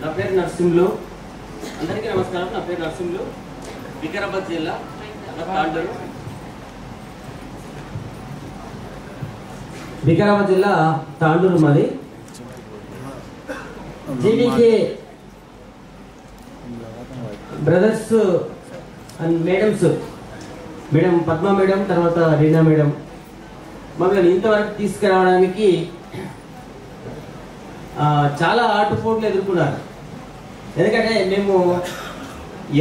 నా పేరు నరసింహులు. అందరికీ నమస్కారం. నా పేరు నరసింహులు. వికారాబాద్ జిల్లా తాండూరు. వికారాబాద్ జిల్లా తాండూరు మాది. GVK brothers and madams, madam Padma madam, తర్వాత రీనా మేడం మమ్మల్ని ఇంతవరకు తీసుకురావడానికి చాలా ఆటుపోట్లు ఎదుర్కొన్నారు. ఎందుకంటే మేము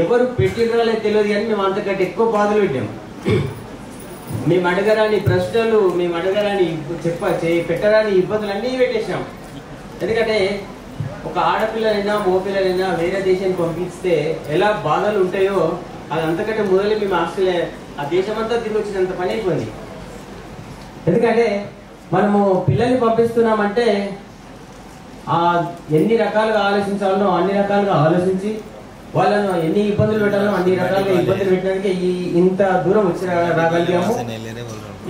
ఎవరు పెట్టినరాలే తెలియదు, కానీ మేము అంతకంటే ఎక్కువ బాధలు పెట్టాము. మేము అడగరాని ప్రశ్నలు, మేము అడగరాని పెట్టరాని ఇబ్బందులు అన్నీ పెట్టేసాం. ఎందుకంటే ఒక ఆడపిల్లనైనా మగపిల్లనైనా వేరే దేశానికి పంపిస్తే ఎలా బాధలు ఉంటాయో అది అంతకంటే మొదలు మేము ఆస్ట్రేలియా ఆ దేశమంతా తిరిగి వచ్చినంత పని అయిపోయింది. ఎందుకంటే మనము పిల్లల్ని పంపిస్తున్నామంటే ఎన్ని రకాలుగా ఆలోచించాలనో అన్ని రకాలుగా ఆలోచించి వాళ్ళను ఎన్ని ఇబ్బందులు పెట్టాలో అన్ని రకాలుగా ఇబ్బందులు పెట్టడానికి ఇంత దూరం రాగలిగాము.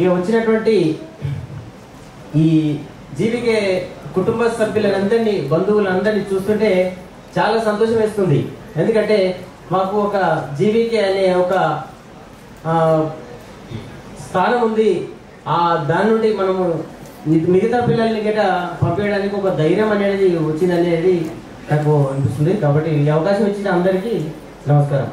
ఇక వచ్చినటువంటి ఈ జీవికే కుటుంబ సభ్యులందరినీ, బంధువులందరినీ చూస్తుంటే చాలా సంతోషం వేస్తుంది. ఎందుకంటే మాకు ఒక జీవికే అనే ఒక స్థానం ఉంది. దాని నుండి మనము మిగతా పిల్లల్ని గట్రా పంపించడానికి ఒక ధైర్యం అనేది వచ్చిందనేది నాకు అనిపిస్తుంది. కాబట్టి ఈ అవకాశం ఇచ్చిన అందరికీ నమస్కారం.